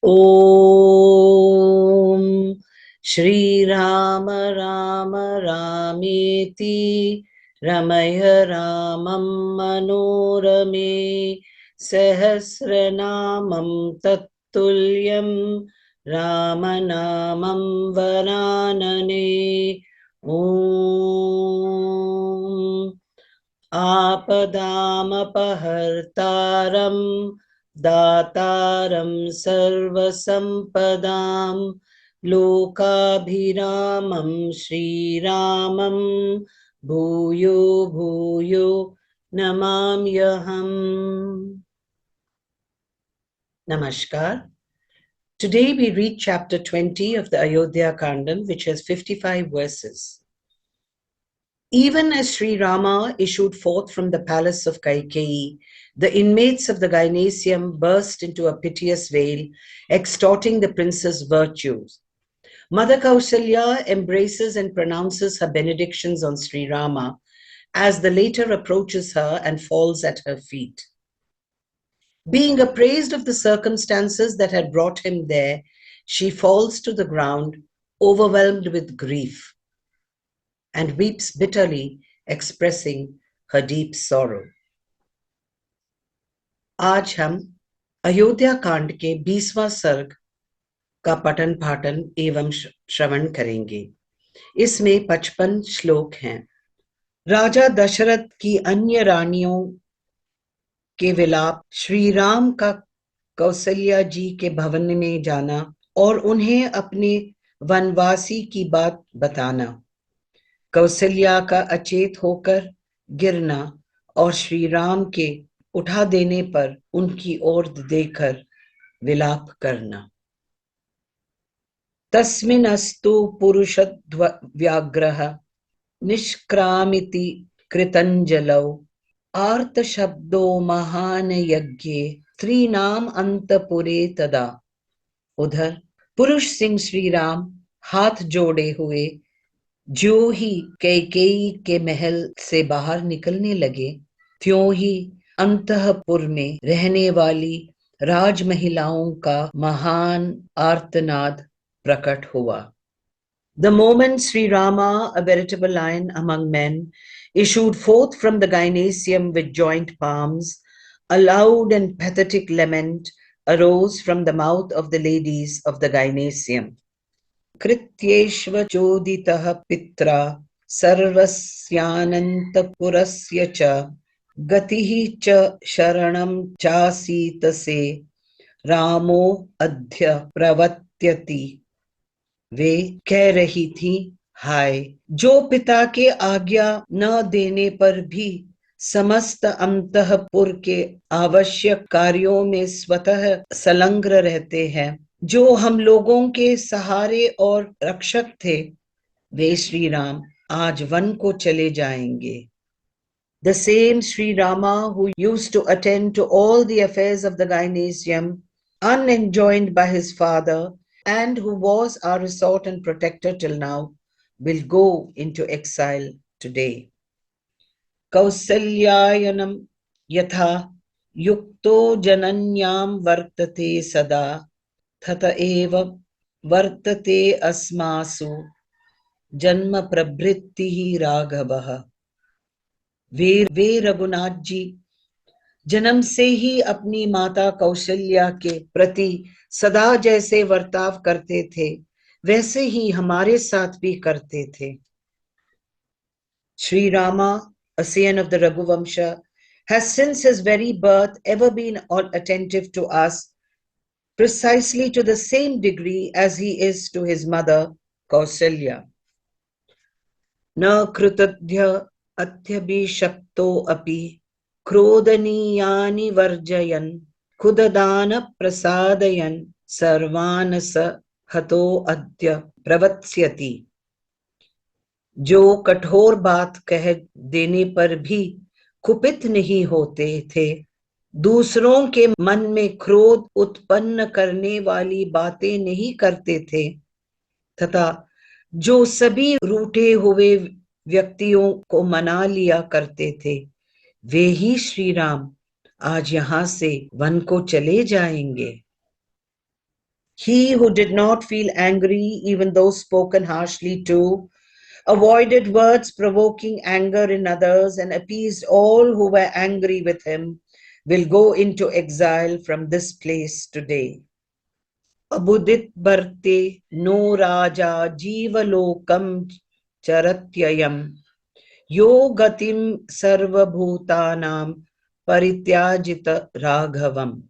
ॐ श्रीराम राम रामेति रमय रामं मनोरमे सहस्रनामं तत्तुल्यं रामनामं वरानने। ॐ आपदामपहर्तारं दातारं सर्वसम्पदां लोकाभिरामं श्रीरामं भूयो भूयो नमाम्यहम्। Namaskar. Today we read chapter 20 of the Ayodhya Kandam, which has 55 verses. Even as SriRama issued forth from the palace of Kaikeyi, the inmates of the gynaeceum burst into a piteous wail, extorting the prince's virtues. Mother Kausalya embraces and pronounces her benedictions on SriRama as the latter approaches her and falls at her feet. Being appraised of the circumstances that had brought him there, she falls to the ground, overwhelmed with grief, and weeps bitterly, expressing her deep sorrow. आज हम अयोध्या कांड के 20वां सर्ग का पठन पाठन एवं श्रवण करेंगे। इसमें 55 श्लोक हैं। राजा दशरथ की अन्य रानियों के विलाप, श्री राम का कौसल्या जी के भवन में जाना और उन्हें अपने वनवासी की बात बताना, कौसल्या का अचेत होकर गिरना और श्री राम के उठा देने पर उनकी ओर देखकर विलाप करना। तस्मिनस्तु पुरुषव्याघ्रः निष्क्रामिति कृतञ्जलौ आर्त शब्दो महान यज्ञे स्त्रीणाम अंतपुरे तदा। उधर पुरुष सिंह श्री राम हाथ जोड़े हुए ज्यों ही कैकेयी के महल से बाहर निकलने लगे, त्यों ही अंतःपुर में रहने वाली राज महिलाओं का महान आर्तनाद प्रकट हुआ। The moment Sri Rama, a veritable lion among men, issued forth from the gynaeceum with joint palms, a loud and pathetic lament arose from the mouth of the ladies of the gynaeceum. Krityeshva choditah pitra sarvasyanantapurasya cha gatihi cha sharanam chasitase Ramo adhya pravatyati। वे कह रही थी, हाय, जो पिता के आज्ञा न देने पर भी समस्त अंतःपुर के आवश्यक कार्यों में स्वतः संलग्न रहते हैं, जो हम लोगों के सहारे और रक्षक थे, वे श्री राम आज वन को चले जाएंगे। The same Sri Rama who used to attend to all the affairs of the gynaeceum, unenjoined by his father, and who was our resort and protector till now, will go into exile today. Kausalyayanam yatha yukto jananyam vartate sada tata eva vartate asmasu janma prabhrittihi raghavah। वे रघुनाथ जी जन्म से ही अपनी माता कौशल्या के प्रति सदा जैसे वर्ताव करते थे, वैसे ही हमारे साथ भी करते थे। Sri Rama, a son of the Raghuvamsha, has since his very birth ever been attentive to us, precisely to the same degree as he is to his mother Kausalya. Na krutadhya अत्यभिशप्तो अपि क्रोधनीयानि वर्जयन् खुददान प्रसादयन् सर्वान् स हतो अद्य प्रवत्स्यति। जो कठोर बात कह देने पर भी कुपित नहीं होते थे, दूसरों के मन में क्रोध उत्पन्न करने वाली बातें नहीं करते थे, तथा जो सभी रूठे हुए व्यक्तियों को मना लिया करते थे, वे ही श्री राम आज यहां से वन को चले जाएंगे। He who did not feel angry, even though spoken harshly to, avoided words provoking anger in others, and appeased all who were angry with him, will go into exile from this place today. Abudit bharte no raja jivalokam charatyayam yo gatim sarvabhutanam परित्याजित राघवम।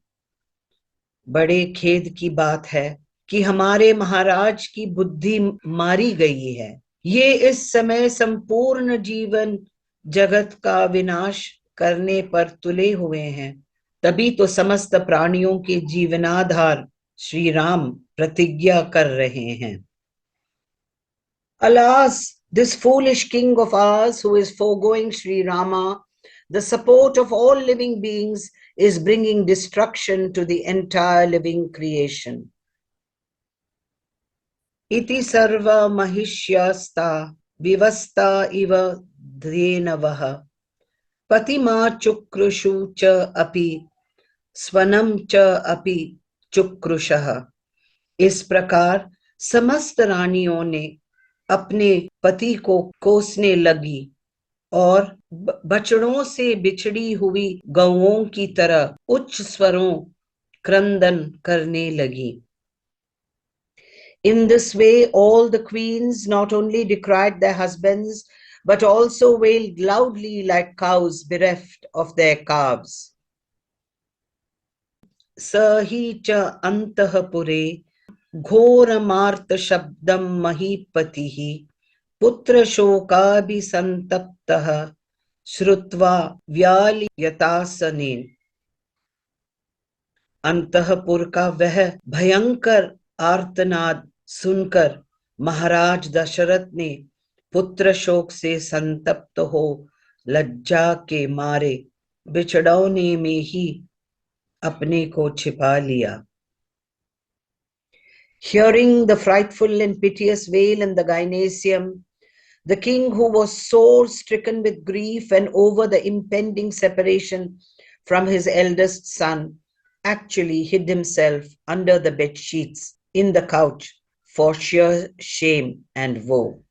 बड़े खेद की बात है कि हमारे महाराज की बुद्धि मारी गई है। ये इस समय संपूर्ण जीवन जगत का विनाश करने पर तुले हुए हैं। तभी तो समस्त प्राणियों के जीवनाधार श्री राम प्रतिज्ञा कर रहे हैं। Alas, this foolish king of ours who is foregoing Sri Rama, the support of all living beings, is bringing destruction to the entire living creation. Iti sarva mahishyasta vivasta iva dhenavaha patima chukrushu cha api swanam cha api chukrushaha। इस प्रकार समस्त रानियों ने अपने पति को कोसने लगी और बछड़ों से बिछड़ी हुई गौओं की तरह उच्च स्वरों क्रंदन करने लगी। In this way, all the queens not only decried their husbands, but also wailed loudly like cows bereft of their calves. Sahi cha antahapure घोरमार्त शब्दम महीपतिः पुत्र शोकाभिसंतप्तः श्रुत्वा व्यालियतासने। अंतःपुर का वह भयंकर आर्तनाद सुनकर महाराज दशरथ ने पुत्र शोक से संतप्त हो लज्जा के मारे बिछड़ौने में ही अपने को छिपा लिया। Hearing the frightful and piteous wail in the gynaeceum, the king, who was sore stricken with grief and over the impending separation from his eldest son, actually hid himself under the bed sheets in the couch for sheer shame and woe.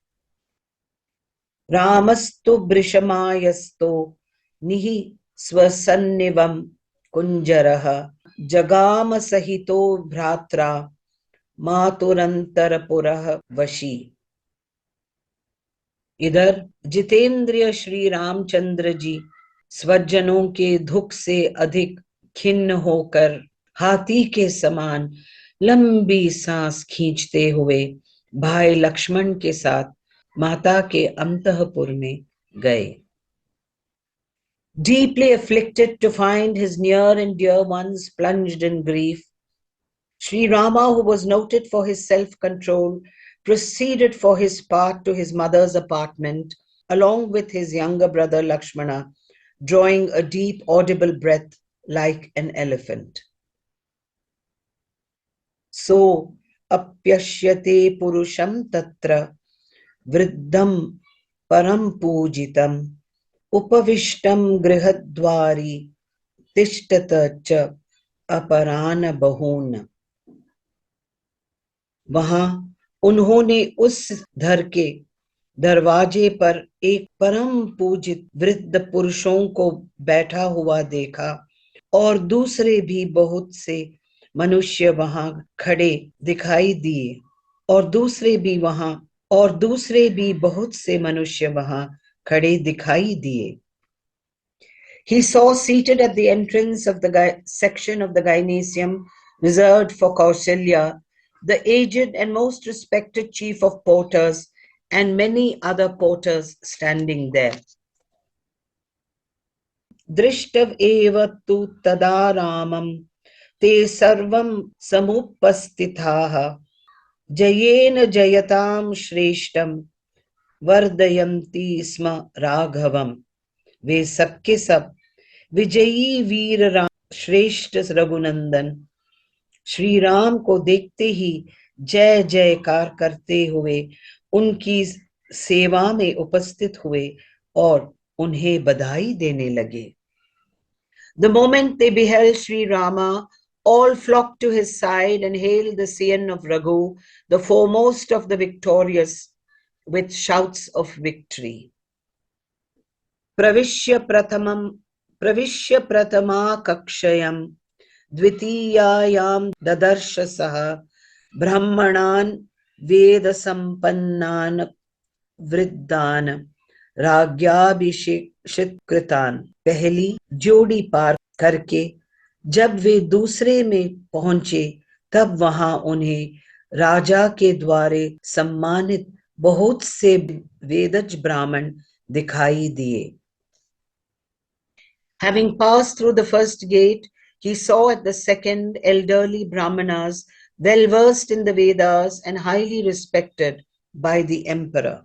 Ramastu brishamayasto nihi swasannivam kunjaraha jagama sahito bhratra मातुरंतरपुरः वशी। इधर जितेंद्रिय श्री रामचंद्र जी स्वजनों के दुख से अधिक खिन्न होकर हाथी के समान लंबी सांस खींचते हुए भाई लक्ष्मण के साथ माता के अंतःपुर में गए। Deeply afflicted to find his near and dear ones plunged in grief, Sri Rama, who was noted for his self-control, proceeded for his part to his mother's apartment, along with his younger brother Lakshmana, drawing a deep, audible breath like an elephant. So, apyashyate purusham tatra vriddham param pujitam upavishtam grihadwari tishtata cha aparana bahuna। वहां उन्होंने उस घर के दरवाजे पर एक परम पूजित वृद्ध पुरुषों को बैठा हुआ देखा और दूसरे भी बहुत से मनुष्य वहां खड़े दिखाई दिए और दूसरे भी बहुत से मनुष्य वहां खड़े दिखाई दिए। He saw seated at the entrance of the section of the gynaeceum reserved for Kausalya the aged and most respected chief of porters and many other porters standing there. Drishtav eva tu tada ramam te sarvam samupastithaha jayena jayatam shreshtam vardayanti isma raghavam। वे सबके सब विजयी वीर राम श्रेष्ठ रघुनंदन श्री राम को देखते ही जय जयकार करते हुए उनकी सेवा में उपस्थित हुए और उन्हें बधाई देने लगे। The moment they beheld Sri Rama, All flocked to his side and hailed the scion of Raghu, the foremost of the victorious, with shouts of victory. Pravishya pratama kakshayam द्वितीयायां ददर्श सः ब्राह्मणान् वेद संपन्नान् वृद्धान् राज्ञाभिषेक्षित कृतान्. पहली जोड़ी पार करके जब वे दूसरे में पहुंचे तब वहां उन्हें राजा के द्वारे सम्मानित बहुत से वेदज ब्राह्मण दिखाई दिए. Having passed through the first gate, he saw at the second elderly brahmanas well versed in the Vedas and highly respected by the emperor.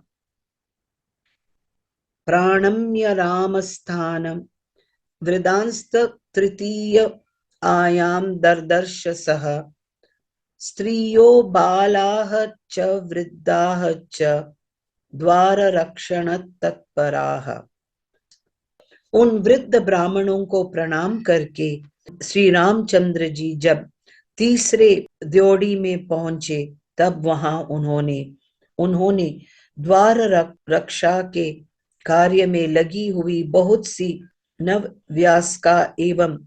Pranamya Ramasthanam Vridansta Tritiya Ayam Dardarsha Saha Striyo Balaha Cha Vriddaha Cha Dwara Rakshanat Tatparaha. उन वृद्ध ब्राह्मणों को प्रणाम करके श्री रामचंद्र जी जब तीसरे द्योड़ी में पहुंचे तब वहां उन्होंने द्वार रक्षा के कार्य में लगी हुई बहुत सी नवव्यास्का एवं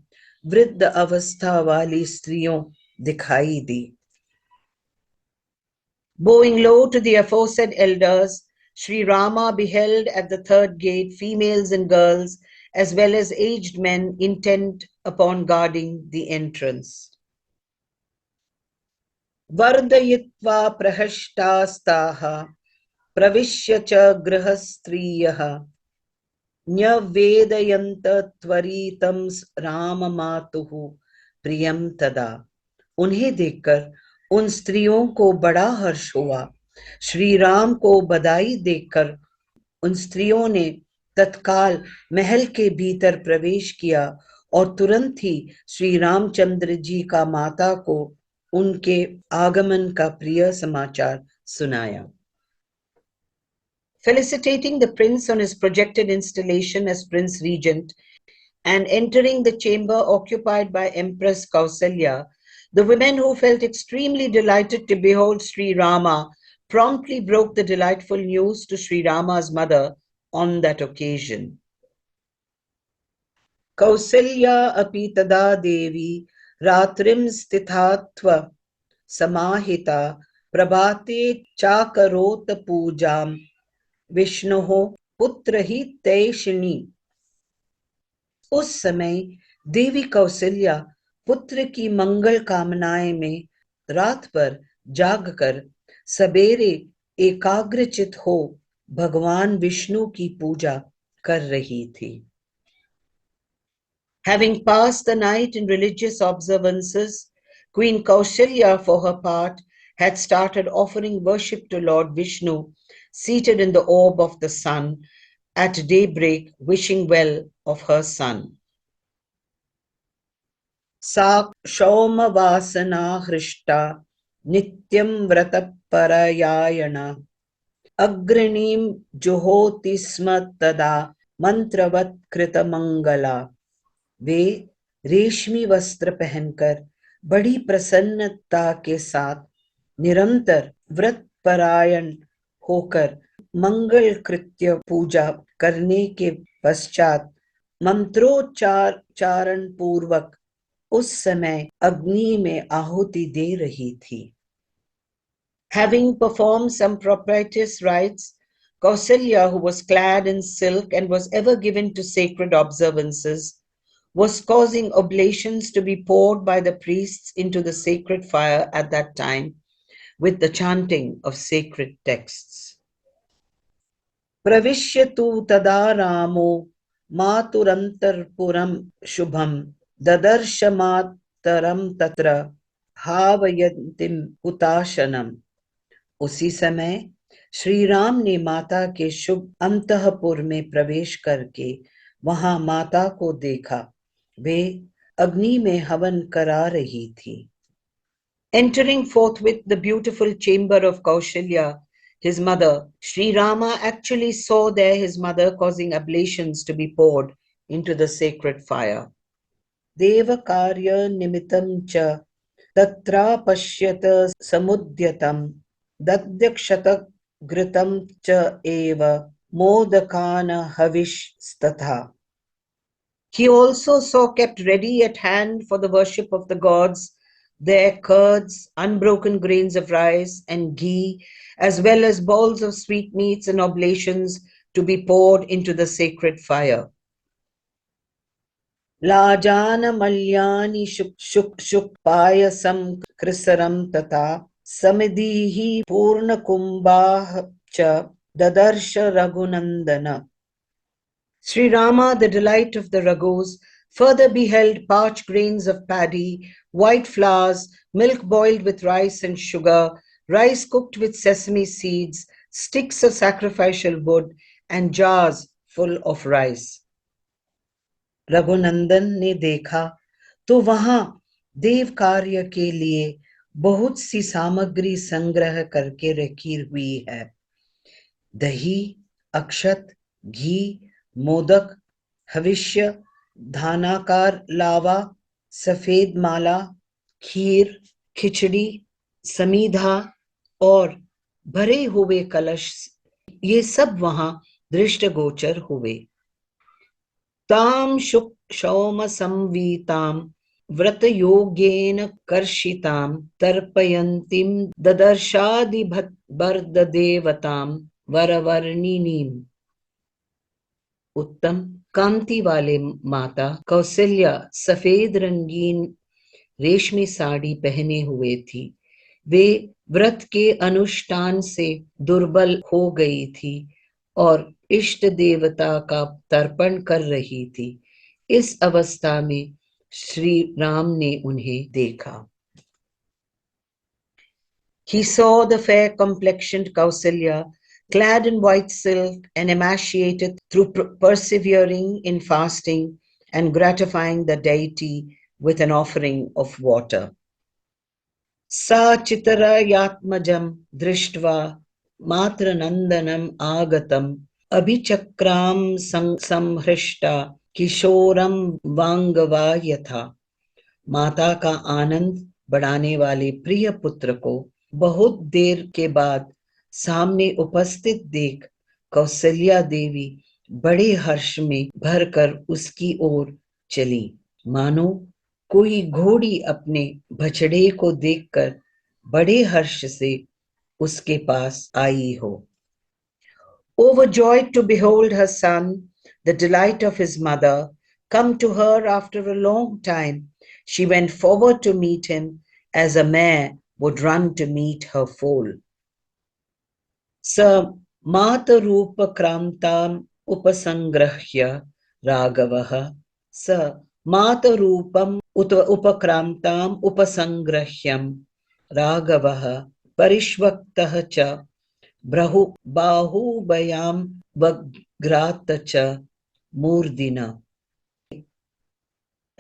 वृद्ध अवस्था वाली स्त्रियों दिखाई दी. Bowing low to the aforesaid elders, SriRama beheld at the third gate females and girls as well as aged men intent upon guarding the entrance. Vardayitva prahashtastaha pravishya cha grahastriyaha nyavedayanta tvaritam ramamatuhu priyam tada. उन्हें देखकर उन स्त्रियों को बड़ा हर्ष हुआ. श्री राम को बधाई देकर उन स्त्रियों ने तत्काल महल के भीतर प्रवेश किया और तुरंत ही श्री रामचंद्र जी का माता को उनके आगमन का प्रिय समाचार सुनाया. Felicitating the prince on his projected installation as prince regent and entering the chamber occupied by Empress Kausalya, the women, who felt extremely delighted to behold Sri Rama, promptly broke the delightful news to Sri Rama's mother on that occasion. Kausalya api tada devi ratrim stithatva samahita prabhate chakarot pujam Vishnoho putrahi teishini. उस समय देवी कौशल्या पुत्र की मंगल कामनाएं में रात भर जागकर सवेरे एकाग्रचित हो भगवान विष्णु की पूजा कर रही थी. Having passed the night in religious observances, Queen Kausalya, for her part, had started offering worship to Lord Vishnu, seated in the orb of the sun, at daybreak, wishing well of her son. Sa Shoma Vasana Hrishta Nityam Vrata Parayayana Agrinim Juhotisma Tada Mantravat Krita Mangala. वे रेशमी वस्त्र पहनकर बड़ी प्रसन्नता के साथ निरंतर व्रत परायण होकर मंगल कृत्य पूजा करने के पश्चात मंत्रोच्चारण पूर्वक उस समय अग्नि में आहुति दे रही थी. Having performed some propitious rites, Kausalya, who was clad in silk and was ever given to sacred observances, was causing oblations to be poured by the priests into the sacred fire at that time with the chanting of sacred texts. Pravishyatu tada ramo maturantarpuram shubham dadarshamattaram tatra havayantim hutashanam. उसी समय श्री राम ने माता के शुभ अंतःपुर में प्रवेश करके वहां माता को देखा. वे अग्नि में हवन करा रही थी. Entering forthwith the beautiful chamber of Kausalya, his mother, Sri Rama actually saw there his mother causing oblations to be poured into the sacred fire. देवकार्य निमित्तं च तत्रा पश्यत समुद्यतं दध्यक्षत घृतं च एव मोदकान हविस्तथा. He also saw kept ready at hand for the worship of the gods their curds, unbroken grains of rice, and ghee, as well as balls of sweetmeats and oblations to be poured into the sacred fire. Lajana malyani shuk payasam krisaram tata samidhihi purna kumbah cha dadarsha raghunandana. SriRama, the delight of the Raghus, further beheld parched grains of paddy, white flours, milk boiled with rice and sugar, rice cooked with sesame seeds, sticks of sacrificial wood, and jars full of rice. Raghunandan ने देखा तो वहां देव कार्य के लिए बहुत सी सामग्री संग्रह करके रखी हुई है। दही, अक्षत, घी, मोदक, हविष्य, धानाकार लावा, सफेद माला, खीर, खिचड़ी, समीधा और भरे हुए कलश, ये सब वहां दृष्टगोचर हुए। ताम शौम संवीताम व्रत योगेन कर्षिताम तर्पयन्तीम ददर्शादि बर्द देवताम वरवर्णिनीम। उत्तम कांति वाले माता कौसल्या सफेद रंगीन रेशमी साड़ी पहने हुए थी। वे व्रत के अनुष्ठान से दुर्बल हो गई थी और इष्ट देवता का तर्पण कर रही थी। इस अवस्था में श्री राम ने उन्हें देखा। He saw the fair complexioned Kausalya, clad in white silk and emaciated through persevering in fasting and gratifying the deity with an offering of water. Sa chitarayatmajam drishtva matranandanam agatam abhichakram samhrishta kishoram vangava yatha. माता का आनंद बढ़ाने वाले प्रिय पुत्र को बहुत देर के बाद सामने उपस्थित देख कौसल्या देवी बड़े हर्ष में भरकर उसकी ओर चली, मानो कोई घोड़ी अपने बछड़े को देखकर बड़े हर्ष से उसके पास आई हो। Overjoyed to behold her son, the delight of his mother, come to her after a long time, she went forward to meet him as a mare would run to meet her foal. Sa matarupa kramtam upasangrahya ragavaha sa matarupam upakramtam upasangrahyam ragavaha parishvaktah cha Brahu Bahubhayam Vagratacha Murdina.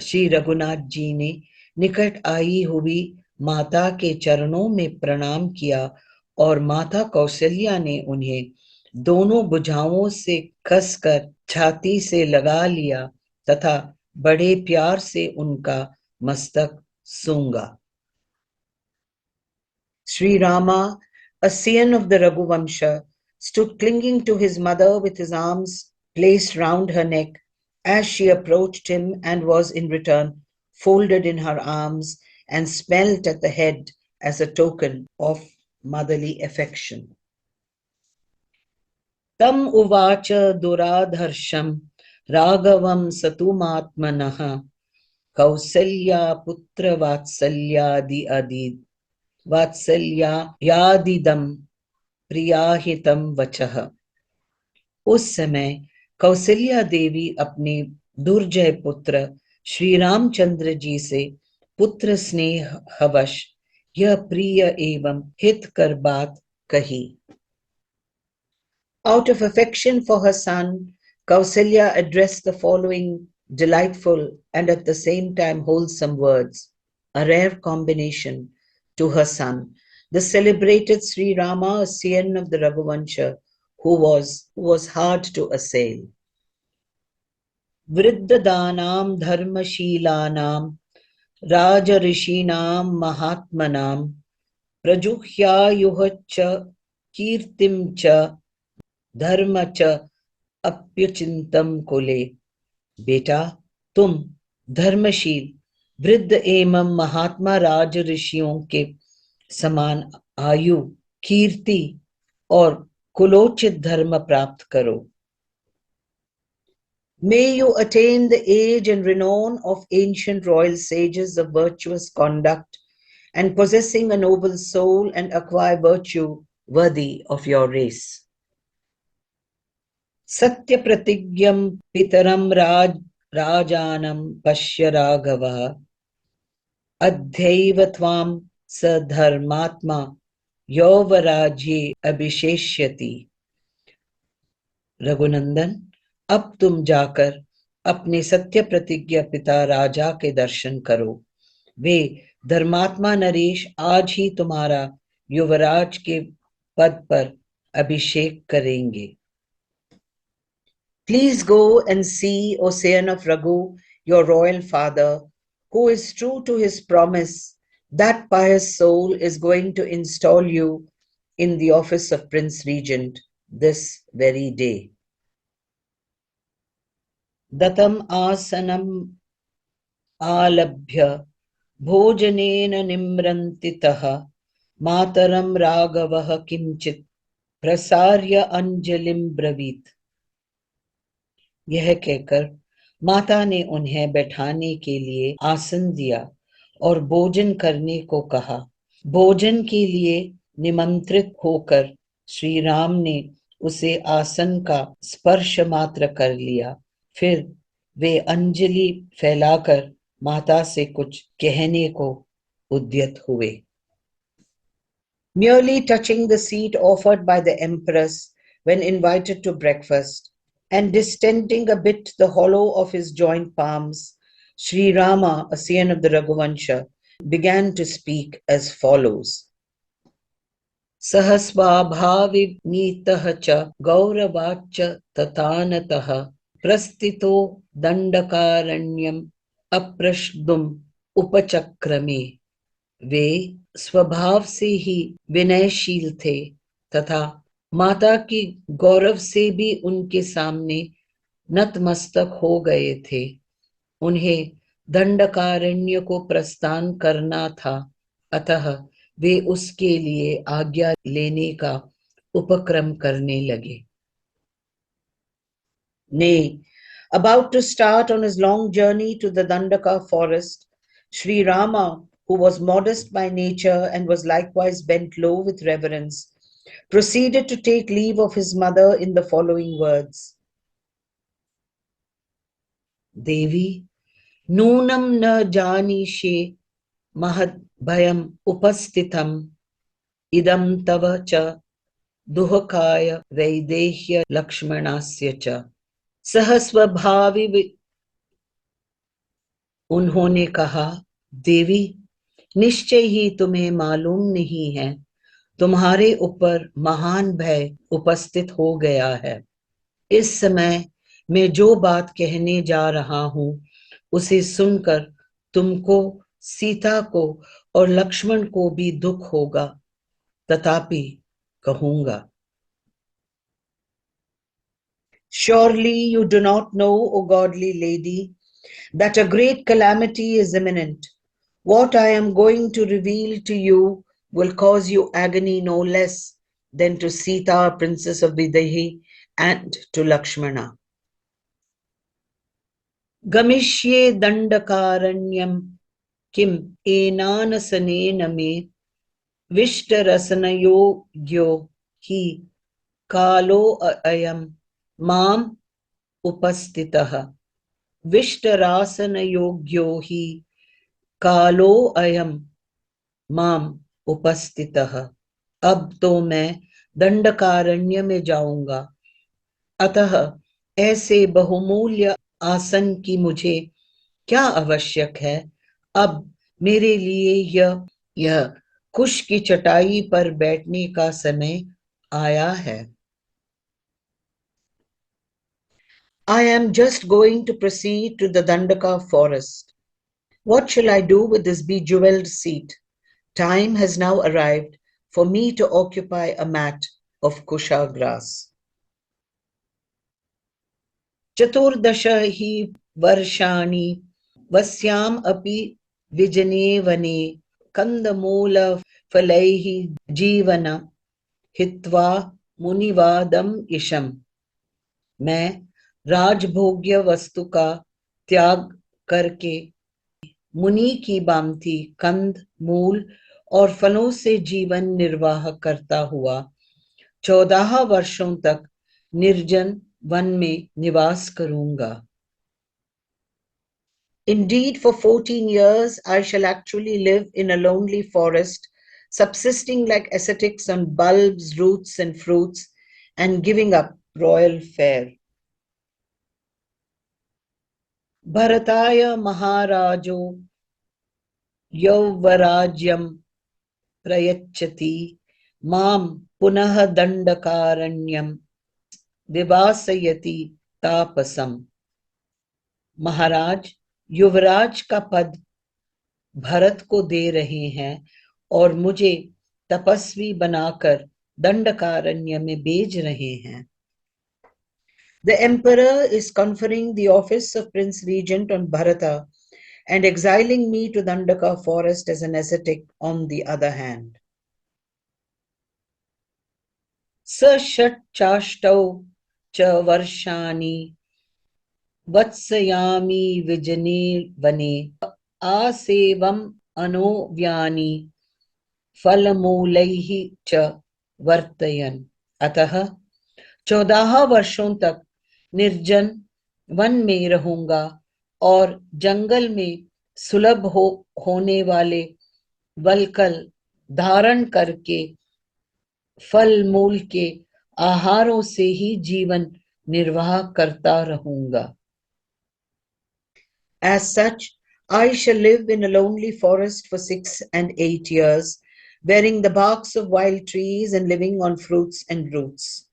Shri Raghunath ji ने निकट आई हुई माता के चरणों में प्रणाम किया और माता कौसल्या ने उन्हें दोनों भुजाओं से कसकर छाती से लगा लिया तथा बड़े प्यार से उनका मस्तक सूंघा। SriRama, a scion of the Raghuvamsha, stood clinging to his mother with his arms placed round her neck as she approached him and was in return folded in her arms and smelt at the head as a token of motherly affection. Tam uvacha duradharsham raghavam satumatmanaha Kausalya putra vatsalyadi adid Vatsalya yadidam priyahitam vachah. उस समय कौसल्या देवी अपने दुर्जय पुत्र श्री रामचंद्र जी से पुत्र स्नेह हवश यह प्रिय एवं हितकर बात कही। Out of affection for her son, Kausalya addressed the following delightful and at the same time wholesome words, a rare combination, to her son, the celebrated SriRama, a scion of the Raghuvansha, who was hard to assail. वृद्धदानां धर्मशीलानां राजऋषीणां महात्मनां प्रजुह्यायुः च कीर्तिं च धर्म च अप्युचिंतम कुले। बेटा, तुम धर्मशील वृद्ध एवं महात्मा राज ऋषियों के समान आयु, कीर्ति और कुलोचित धर्म प्राप्त करो। May you attain the age and renown of ancient royal sages of virtuous conduct and possessing a noble soul and acquire virtue worthy of your race. Satya pratigyam pitaram rajanam pashya raghava adhyaiva tvam sadharmatma yovarajye abhisheshyati. Raghunandan, अब तुम जाकर अपने सत्य प्रतिज्ञा पिता राजा के दर्शन करो। वे धर्मात्मा नरेश आज ही तुम्हारा युवराज के पद पर अभिषेक करेंगे। Please go and see, O son of Raghu, your royal father, who is true to his promise. That pious soul is going to install you in the office of Prince Regent this very day. Datam asanam alabhya bhojanena nimrantitaha mataram ragavah kimchit prasarya anjalim bravit. यह कहकर माता ने उन्हें बैठाने के लिए आसन दिया और भोजन करने को कहा। भोजन के लिए निमंत्रित होकर श्री राम ने उसे आसन का स्पर्श मात्र कर लिया। फिर वे अंजलि फैलाकर माता से कुछ कहने को उद्यत हुए। Merely touching the seat offered by the empress when invited to breakfast and distending a bit the hollow of his joint palms, SriRama, a son of the Raghuvansha, began to speak as follows. Sahasvabhavinitah cha gauravacha tatanatah prastito dandakaranyam aprashdum upachakrame. वे स्वभाव से ही विनयशील थे तथा माता की गौरव से भी उनके सामने नतमस्तक हो गए थे। उन्हें दंडकारण्य को प्रस्थान करना था, अतः वे उसके लिए आज्ञा लेने का उपक्रम करने लगे। Nay, about to start on his long journey to the Dandaka forest, Sri Rama, who was modest by nature and was likewise bent low with reverence, proceeded to take leave of his mother in the following words. Devi, Nunam na janishe mahad bhayam upastitam idam tava cha duhakaya vaidehya lakshmanasya cha. सहस्वभावी उन्होंने कहा, देवी, निश्चय ही तुम्हें मालूम नहीं है, तुम्हारे ऊपर महान भय उपस्थित हो गया है। इस समय मैं जो बात कहने जा रहा हूं उसे सुनकर तुमको, सीता को और लक्ष्मण को भी दुख होगा, तथापि कहूंगा। Surely you do not know, O godly lady, that a great calamity is imminent. What I am going to reveal to you will cause you agony no less than to Sita, Princess of Videhi, and to Lakshmana. Gamishye dandakaranyam kim enanasanena me vishtarasanayo gyo hi kalo ayam mam upastitaha. विष्टरासनयोग्यो हि कालो अयम माम उपस्थितः। अब तो मैं दंडकारण्य में जाऊंगा, अतः ऐसे बहुमूल्य आसन की मुझे क्या आवश्यक है। अब मेरे लिए यह कुश की चटाई पर बैठने का समय आया है। I am just going to proceed to the Dandaka forest. What shall I do with this bejeweled seat? Time has now arrived for me to occupy a mat of kusha grass. Chaturdasha hi varshani vasyam api vijane vane kandamoola falaihi जीवना हित्वा मुनिवादम इशम. मैं राजभोग्य वस्तु का त्याग करके मुनि की बामती कंद मूल और फलों से जीवन निर्वाह करता हुआ 14 वर्षों तक निर्जन वन में निवास करूंगा. Indeed, for 14 years, I shall actually live in a lonely forest, subsisting like ascetics on bulbs, roots, and fruits, and giving up royal fare. Bharataya Maharajo Yauvarajyam Prayachati Mam Punah Dandakaranyam Vivasayati Tapasam. महाराज युवराज का पद भरत को दे रहे हैं और मुझे तपस्वी बनाकर दंडकारण्य में भेज रहे हैं. The emperor is conferring the office of Prince Regent on Bharata and exiling me to Dandaka forest as an ascetic on the other hand. Sashat chashtau cha varshani vatsayami vijane vane asevam anovyani फलमूलैहि च वर्तयन्. अतः 14 वर्षों तक निर्जन one में रहूंगा और जंगल में सुलभ होने वाले वलकल धारण करके फल मूल के आहारों से ही जीवन निर्वाह करता रहूंगा. As such, I shall live in a lonely forest for 6 and 8 years, wearing the barks of wild trees and living on fruits and roots.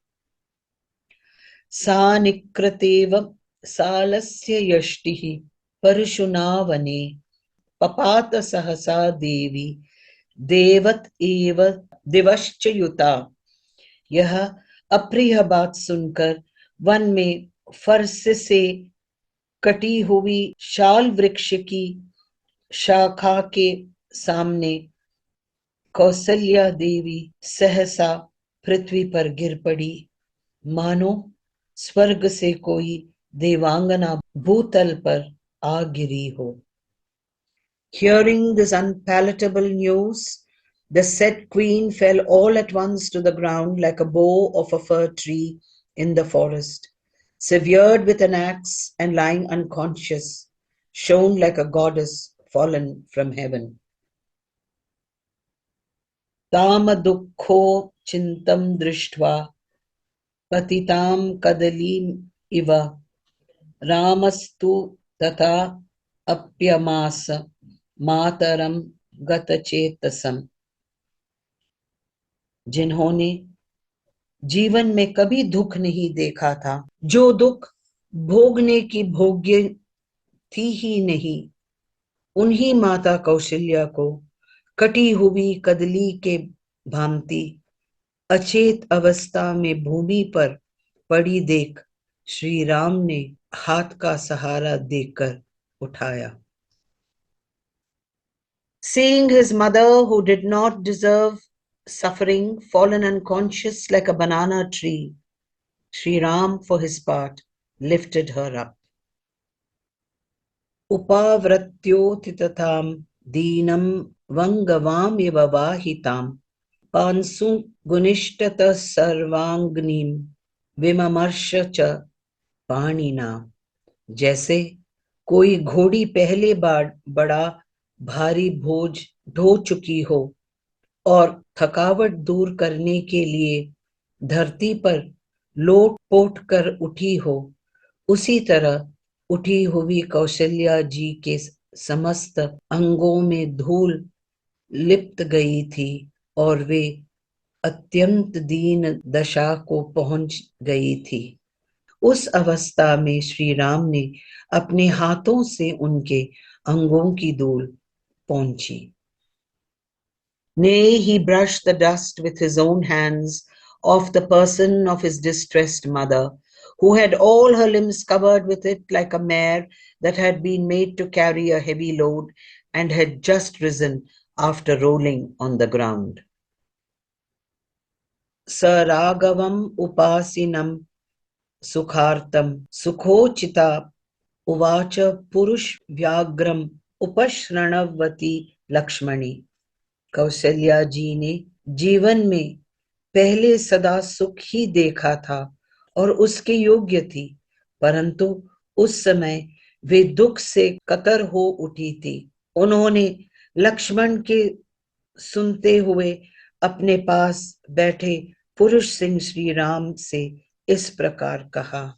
Sa nikrateva salasya yashtihi parishunavane papata sahasa devi देवत एव दिवश्चयुता. यह अप्रिय बात सुनकर one में फर्श से कटी हुई शाल वृक्ष की शाखा के सामने कौसल्या देवी सहसा पृथ्वी पर गिर पड़ी, मानो स्वर्ग से कोई देवांगना भूतल पर आ गिरी हो. Hearing this unpalatable news, the said queen fell all at once to the ground like a bough of a fir tree in the forest, severed with an axe and lying unconscious, shone like a goddess fallen from heaven. Tama dukkho chintam drishtva patitam kadalim iva ramastu tata apyamasa मातरम गतचेतसम. जिन्होंने जीवन में कभी दुख नहीं देखा था, जो दुख भोगने की भोग्य थी ही नहीं, उन्हीं माता कौशल्या को कटी हुई कदली के भांति अचेत अवस्था में भूमि पर पड़ी देख श्री राम ने हाथ का सहारा देकर उठाया. Seeing his mother, who did not deserve suffering, fallen unconscious like a banana tree, Sri Ram, for his part, lifted her up. Upavratyotitatam deenam vangavam ivavahitam pansu gunishtata sarvangnim vimamarsha cha panina. जैसे कोई घोड़ी पहले बार बड़ा भारी बोझ ढो चुकी हो और थकावट दूर करने के लिए धरती पर लोट पोट कर उठी हो, उसी तरह उठी हुई कौशल्या जी के समस्त अंगों में धूल लिप्त गई थी और वे अत्यंत दीन दशा को पहुंच गई थी. उस अवस्था में श्री राम ने अपने हाथों से उनके अंगों की धूल पोंछी. Nay, he brushed the dust with his own hands off the person of his distressed mother, who had all her limbs covered with it like a mare that had been made to carry a heavy load and had just risen after rolling on the ground. Saragavam upasinam sukhartam sukhochita uvacha purush vyagram upashranavati lakshmani. Kaushalya जी ने जीवन में पहले सदा सुख ही देखा था और उसके योग्य थी, परंतु उस समय वे दुख से कतर हो उठी थी. उन्होंने लक्ष्मण के सुनते हुए अपने पास बैठे पुरुष सिंह श्री राम से इस प्रकार कहा.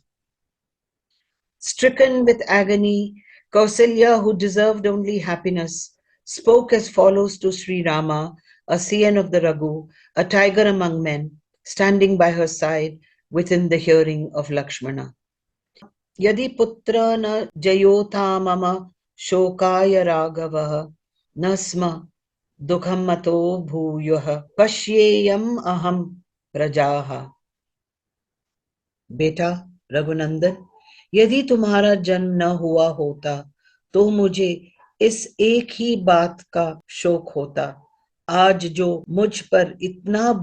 Stricken with agony, Kausalya, who deserved only happiness, spoke as follows to Sri Rama, a Sian of the Raghu, a tiger among men, standing by her side within the hearing of Lakshmana. Yadi putra na jayotha mama shokaya raghavah nasma dukham mato bhuyah pashyeyam aham prajaha. बेटा रघुनंदन, यदि तुम्हारा जन्म न हुआ होता तो मुझे इस एक ही बात का शोक होता. आज जो मुझ पर इतना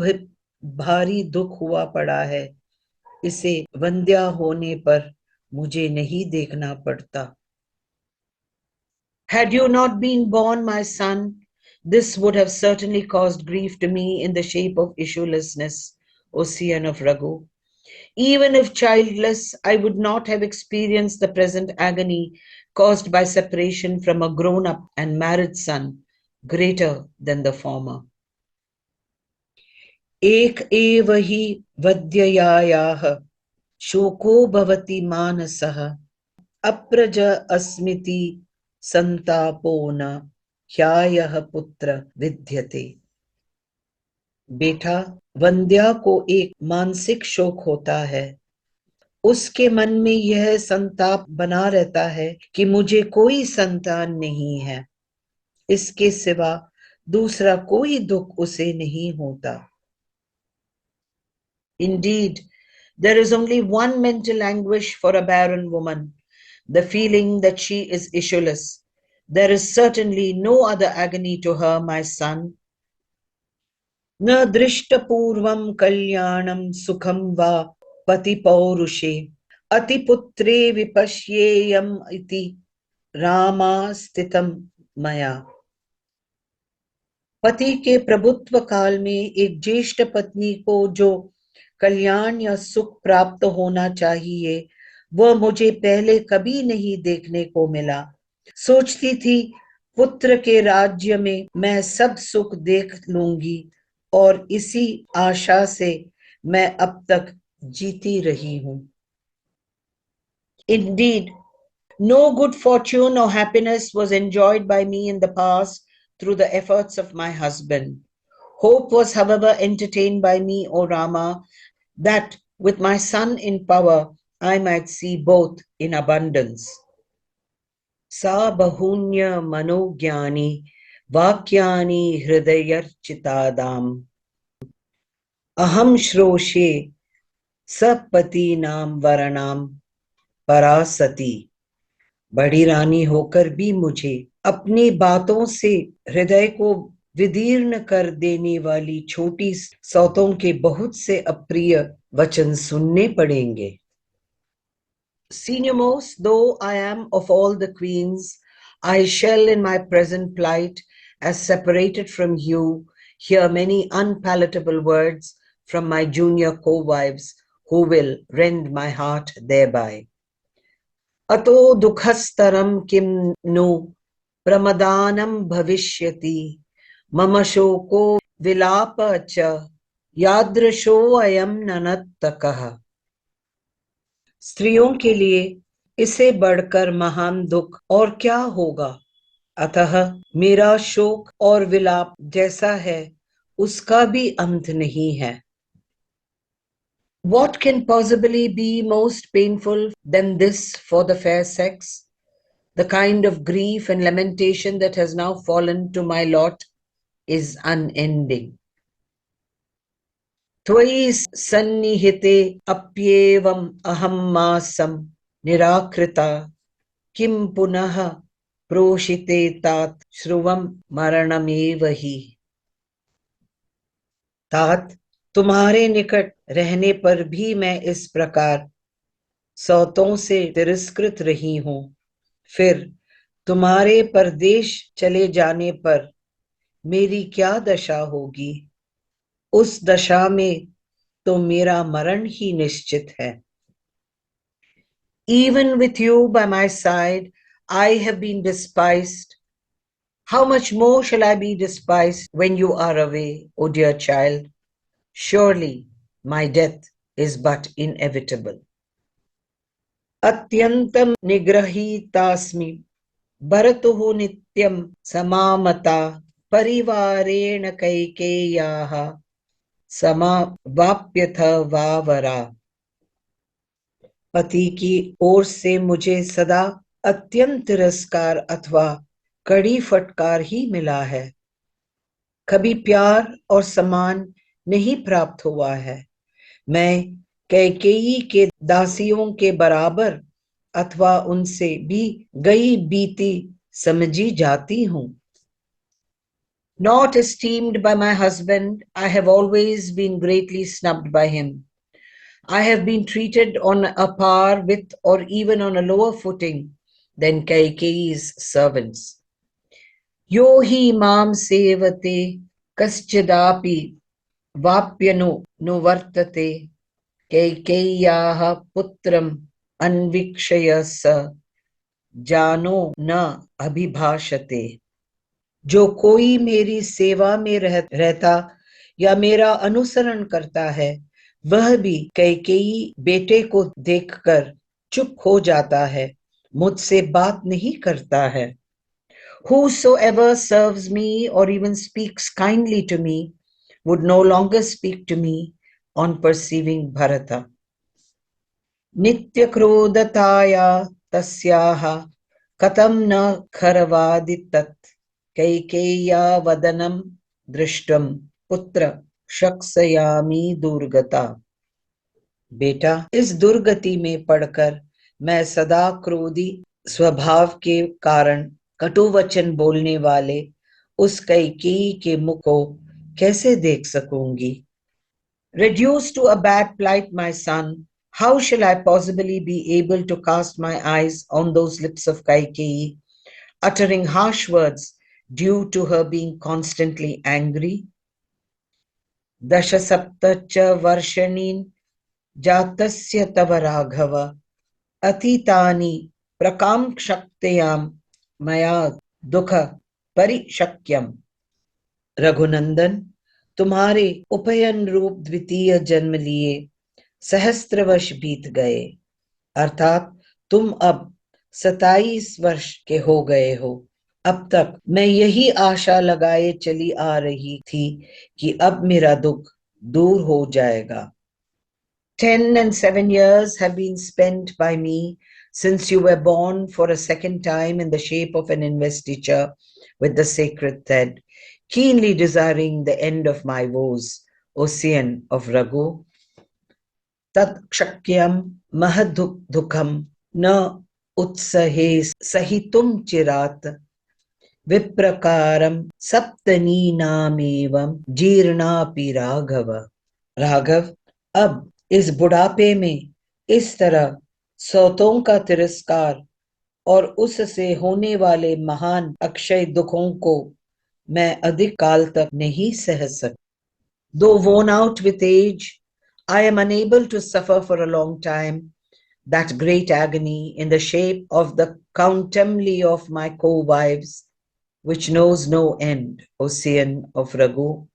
भारी दुख हुआ पड़ा है, इसे वंध्या होने पर मुझे नहीं देखना पड़ता. Had you not been born, my son, this would have certainly caused grief to me in the shape of issuelessness, O Sian of Raghu. Even if childless, I would not have experienced the present agony caused by separation from a grown-up and married son, greater than the former. Ek eva hi vadyayah shoko bhavati manasah apraja asmiti santapona hyayah putra vidyate. बेटा, वंद्या को एक मानसिक शोक होता है. उसके मन में यह संताप बना रहता है कि मुझे कोई संतान नहीं है. इसके सिवा दूसरा कोई दुख उसे नहीं होता. Indeed, there is only one mental anguish for a barren woman, the feeling that she is issueless. There is certainly no other agony to her, my son. न दृष्टपूर्वं कल्याणं सुखं वा पतिपौरुषे अतिपुत्रे विपश्येयम् इति रामा स्थितं मया. पति के प्रभुत्व काल में एक ज्येष्ठ पत्नी को जो कल्याण या सुख प्राप्त होना चाहिए, वह मुझे पहले कभी नहीं देखने को मिला. सोचती थी पुत्र के राज्य में मैं सब सुख देख लूंगी और इसी आशा से मैं अब तक जीती रही हूं. Indeed, no good fortune or happiness was enjoyed by me in the past through the efforts of my husband. Hope was, however, entertained by me, O Rama, that with my son in power, I might see both in abundance. Sa bahunya manogyani vakyani hridayarchitadam aham shroshe sapati नाम वरनाम परासती. बड़ी रानी होकर भी मुझे अपनी बातों से हृदय को विदीर्ण कर देने वाली छोटी सौतों के बहुत से अप्रिय वचन सुनने पड़ेंगे. Seniormost though I am of all the queens, I shall in my present plight, as separated from you, hear many unpalatable words from my junior co-wives, who will rend my heart thereby. Ato dukhastaram kim nu pramadanam bhavishyati mama shoko vilapa cha yadrasho ayam nanattakah. स्त्रियों के लिए इसे बढ़कर महान दुख और क्या होगा. अतः मेरा शोक और विलाप जैसा है, उसका भी अंत नहीं है. What can possibly be most painful than this for the fair sex? The kind of grief and lamentation that has now fallen to my lot is unending. Tvai sannihite apyevam aham masam nirakrita kim punaha proshite tat shruvam maranamevahi. तात तुम्हारे निकट रहने पर भी मैं इस प्रकार सौतों से तिरस्कृत रही हूं, फिर तुम्हारे परदेश चले जाने पर मेरी क्या दशा होगी? उस दशा में तो मेरा मरण ही निश्चित है. Even with you by my side, I have been despised. How much more shall I be despised when you are away, O dear child? Surely my death is but inevitable. Atyantam nigrahitasmi bharatuhu nityam samamata parivarena kaikeyaha samavapyatha vavara. पति की ओर से मुझे सदा अत्यंत तिरस्कार अथवा कड़ी फटकार ही मिला है. कभी प्यार और सम्मान नहीं प्राप्त हुआ है. मैं कैकेयी के दासियों के बराबर अथवा उनसे भी गई बीती समझी जाती हूं. Not esteemed by my husband, I have always been greatly snubbed by him. I have been treated on a par with or even on a lower footing than Kaikeyi's servants. Yo hi mam sevate kaschidapi vapyanu nuvartate Kaikeyaha putram anvikshaya sa jano na abhibhashate. जो कोई मेरी सेवा में रहता या मेरा अनुसरण करता है, वह भी कैकेयी बेटे को देखकर चुप हो जाता है, मुझसे बात नहीं करता है. Whosoever serves me or even speaks kindly to me would no longer speak to me on perceiving Bharata. Nitya krodhataya tasyaha katam na kharavaditat Kaikeya vadanam drishtam putra shaksayami durgata. बेटा, इस दुर्गति में पड़कर मैं सदा क्रोधी स्वभाव के कारण कटु वचन बोलने वाले उस कैकेयी के मुख को कैसे देख सकूंगी? Reduced to a bad plight, my son, how shall I possibly be able to cast my eyes on those lips of Kaikeyi, uttering harsh words due to her being constantly angry? Dashasaptacha varshanin jatasya tava raghava atitani prakamkshaktayam maya dukha parishakyam. Raghunandan, तुम्हारे उपयन रूप द्वितीय जन्म लिए सहस्त्र वर्ष बीत गए, अर्थात तुम अब 27 वर्ष के हो गए हो. अब तक मैं यही आशा लगाए चली आ रही थी कि अब मेरा दुख दूर हो जाएगा. 10 and 7 years have been spent by me since you were born for a second time in the shape of an investiture with the sacred thread, keenly desiring the end of my woes, Ocean of Raghu. Tat kshakyam mahadhukham na utsahe sahitum chirat विप्रकारम सप्तनी नामेवं जीर्णापि Raghav. Raghav, अब इस बुढ़ापे में इस तरह सौतों का तिरस्कार और उससे होने वाले महान अक्षय दुखों को मैं अधिक काल तक नहीं सह सकता. Though worn out with age, I am unable to suffer for a long time that great agony in the shape of the contumely of my co-wives, which knows no end, Ocean of Raghu.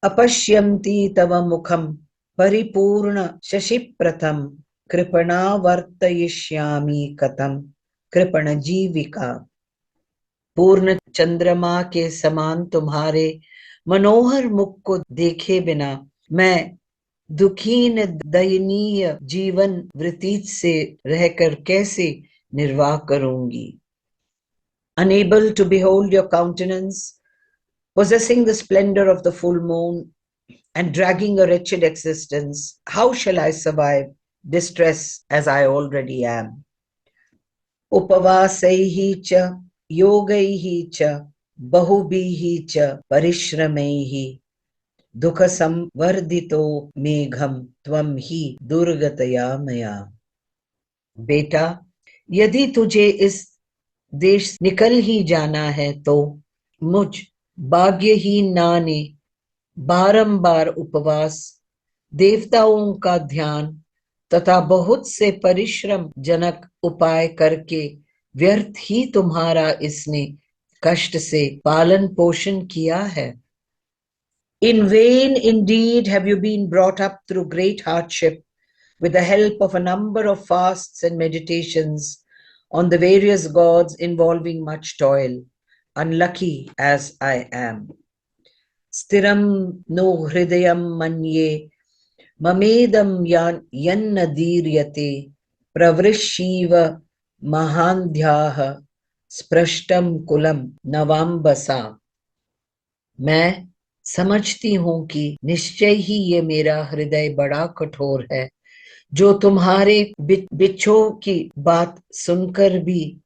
Apashyanti tava mukham paripurna shashipratham kripana vartayishyami katam kripana जीविका. पूर्ण चंद्रमा के समान तुम्हारे मनोहर मुख को देखे बिना मैं दुखीन दयनीय जीवन वृतीत से रहकर कैसे निर्वाह करूंगी? Unable to behold your countenance, possessing the splendor of the full moon, and dragging a wretched existence, how shall I survive distress as I already am? Upavasaihi cha, yogaihi cha, bahubihi cha, parishramaihi, dukha samvardito megham tvam hi durgataya maya. बेटा, यदि तुझे इस देश निकल ही जाना है तो मुझ भाग्यहीन ना ने बारंबार उपवास, देवताओं का ध्यान तथा बहुत से परिश्रम जनक उपाय करके व्यर्थ ही तुम्हारा इसने कष्ट से पालन पोषण किया है. In vain indeed have you been brought up through great hardship with the help of a number of fasts and meditations on the various gods involving much toil, unlucky as I am. Stiram no hridayam manye mamedam yannadiriyate pravrishiva mahandhyaha sprashtam kulam navambasa. मैं समझती हूं कि निश्चय ही ये मेरा हृदय बड़ा कठोर है, जो तुम्हारे बिच्छों की बात सुनकर भी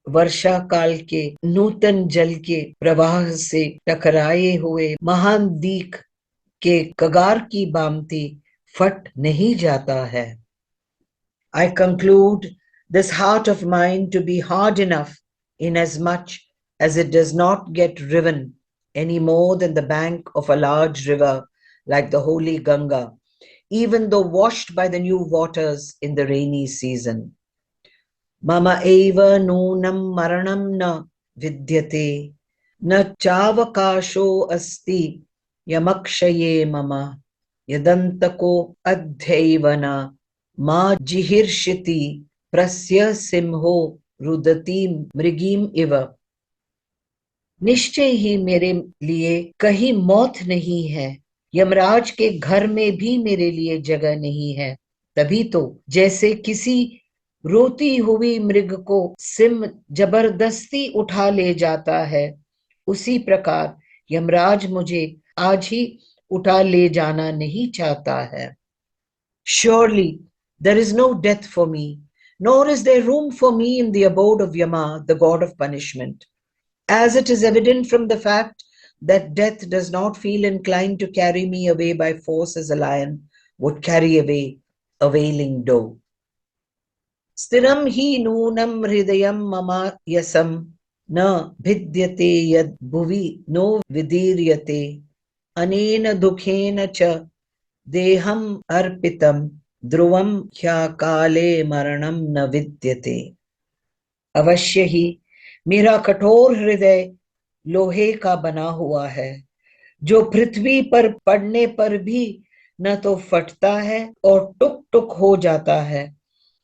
वर्षा काल के नूतन जल के प्रवाह से टकराए हुए महान दीख के कगार की भांति फट नहीं जाता है. I conclude this heart of mine to be hard enough inasmuch as it does not get riven any more than the bank of a large river like the holy Ganga, even though washed by the new waters in the rainy season. Mama eva nunam maranam na vidyate, na chavakasho asti yamakshaye mama, yadantako adhyaivana ma jihirshiti prasya simho rudati mrigim iva. निश्चय ही मेरे लिए कहीं मौत नहीं है, यमराज के घर में भी मेरे लिए जगह नहीं है. तभी तो जैसे किसी रोती हुई मृग को सिंह जबरदस्ती उठा ले जाता है, उसी प्रकार यमराज मुझे आज ही उठा ले जाना नहीं चाहता है. Surely there is no death for me, nor is there room for me in the abode of Yama, the god of punishment. As it is evident from the fact that death does not feel inclined to carry me away by force as a lion would carry away a wailing doe. Stiram hi noonam hridayam mama yasam na bhidyate yad bhuvi no vidiryate anena dukhena cha deham arpitam dhruvam kya kale maranam na vidyate. अवश्य ही मेरा कठोर हृदय लोहे का बना हुआ है, जो पृथ्वी पर पड़ने पर भी न तो फटता है और टुक टुक हो जाता है.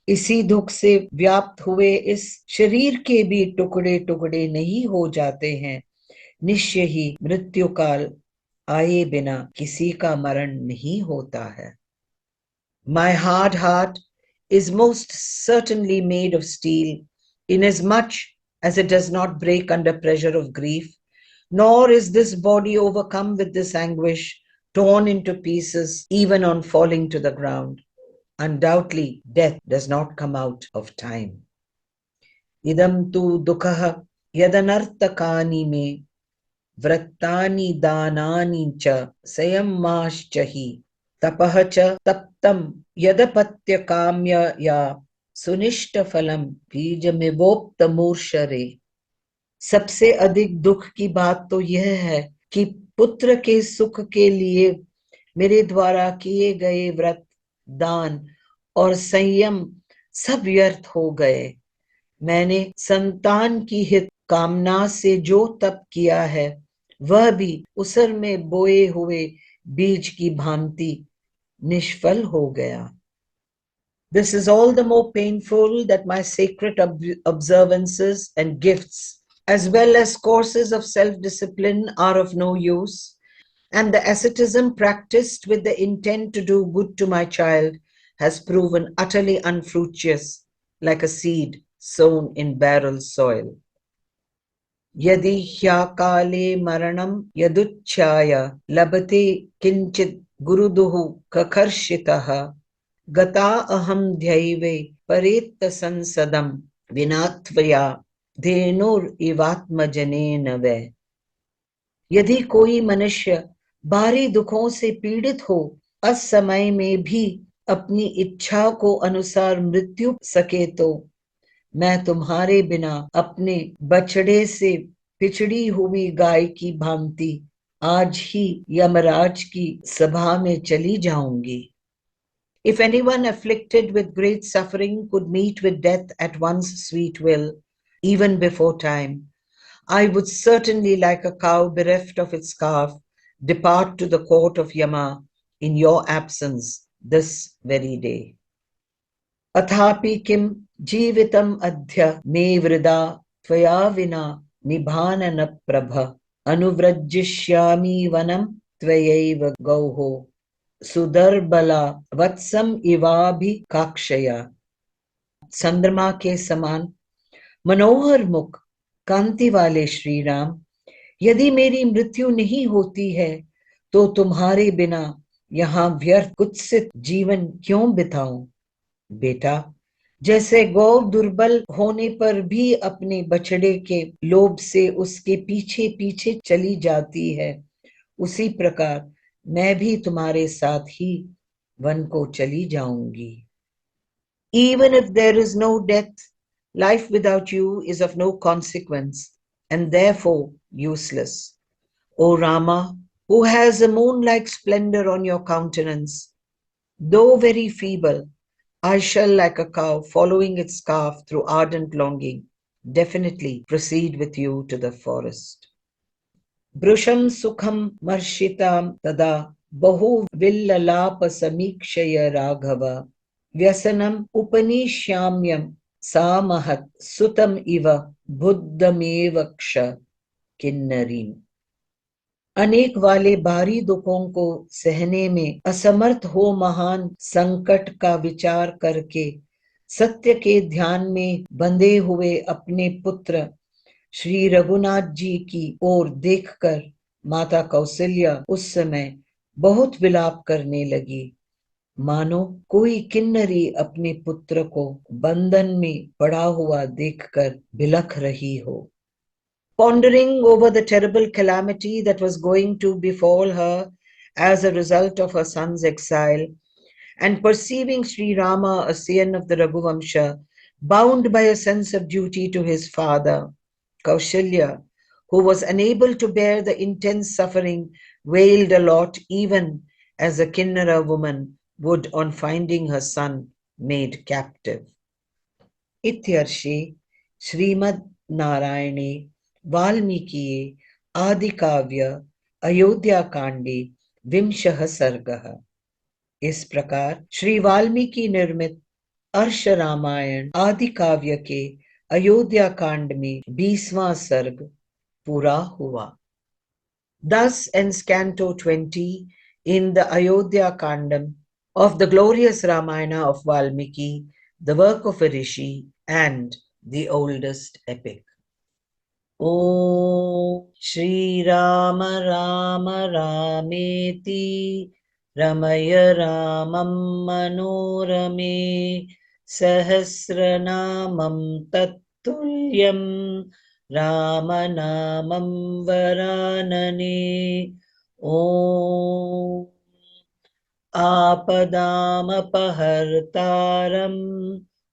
इसी दुख से व्याप्त हुए इस शरीर के भी टुकड़े टुकड़े नहीं हो जाते हैं. निश्चय ही मृत्यु काल आए बिना किसी का मरण नहीं होता है. My hard heart is most certainly made of steel, inasmuch as it does not break under pressure of grief, nor is this body overcome with this anguish, torn into pieces even on falling to the ground. Undoubtedly, death does not come out of time. Idam tu dukha yadanartakani me vrattani danani cha sayammaschahi tapah cha taptam yadapatya kamya ya सुनिष्ट फलम बीजमिवोक्त मूर्षरे. सबसे अधिक दुख की बात तो यह है कि पुत्र के सुख के लिए मेरे द्वारा किए गए व्रत, दान और संयम सब व्यर्थ हो गए. मैंने संतान की हित कामना से जो तप किया है, वह भी उसर में बोए हुए बीज की भांति निष्फल हो गया. This is all the more painful that my sacred observances and gifts, as well as courses of self-discipline, are of no use, and the asceticism practiced with the intent to do good to my child has proven utterly unfruitious, like a seed sown in barren soil. यदि ह्याकाले मरणं यदुच्छाय लभते किंचित् गुरुदुः ककर्षितः गता अहं ध्यैवे परेत्त संसदं विनात्वया धेनुर इवात्मजनेन वै. यदि कोई मनुष्य भारी दुखों से पीड़ित हो, असमय में भी अपनी इच्छा को अनुसार मृत्यु सके, तो मैं तुम्हारे बिना अपने बछड़े से पिछड़ी हुई गाय की भांति आज ही यमराज की सभा में चली जाऊंगी. If anyone afflicted with great suffering could meet with death at one's sweet will, even before time, I would certainly, like a cow bereft of its calf, depart to the court of Yama in your absence this very day. अथापि किम जीवितम अद्य मे वृदा त्वया विना निभानन प्रभ अनुव्रजिष्यामि वनम त्वयैव गौः सुदर्बला वत्सम इवाभिकाक्षया. चंद्रमा के समान मनोहर मुख कांति वाले श्री राम, यदि मेरी मृत्यु नहीं होती है तो तुम्हारे बिना यहाँ व्यर्थ कुत्सित जीवन क्यों बिताऊं. बेटा, जैसे गौ दुर्बल होने पर भी अपने बछड़े के लोभ से उसके पीछे पीछे चली जाती है, उसी प्रकार मैं भी तुम्हारे साथ ही वन को चली जाऊंगी. Even if there is no death, life without you is of no consequence and therefore useless. O Rama, who has a moon-like splendor on your countenance, though very feeble, I shall, like a cow following its calf through ardent longing, definitely proceed with you to the forest. Brusham sukham marshitam tada bahu villalapa samikshaya raghava vyasanam upanishyamyam samahat sutam iva buddhamevaksha kinnarim. अनेक वाले भारी दुखों को सहने में असमर्थ हो महान संकट का विचार करके सत्य के ध्यान में बंधे हुए अपने पुत्र श्री रघुनाथ जी की ओर देखकर माता कौसल्या उस समय बहुत विलाप करने लगी, मानो कोई किन्नरी अपने पुत्र को बंधन में पड़ा हुआ देखकर बिलख रही हो. Pondering over the terrible calamity that was going to befall her as a result of her son's exile, and perceiving SriRama, a scion of the Raghuvamsha, bound by a sense of duty to his father, Kausalya, who was unable to bear the intense suffering, wailed a lot, even as a Kinnara woman would on finding her son made captive. Ityarshe Srimad Narayane Valmiki आदि काव्य अयोध्या कांडे विंशः सर्गः. इस प्रकार श्री वाल्मीकि निर्मित अर्ष रामायण आदि काव्य के अयोध्या कांड में 20वां सर्ग पूरा हुआ. Thus ends Canto 20 in the Ayodhya Kandam of the glorious Ramayana of Valmiki, the work of a rishi and the oldest epic. ॐ श्रीराम राम रामेति रमय रामं मनोरमे सहस्रनामं तत्तुल्यं रामनामं वरानने. ॐ आपदामपहर्तारं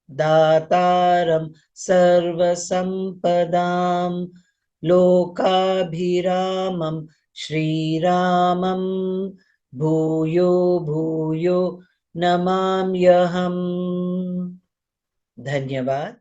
दातारं सर्वसंपदां लोकाभिरामं श्रीरामं भूयो भूयो नमाम्यहम्. धन्यवाद.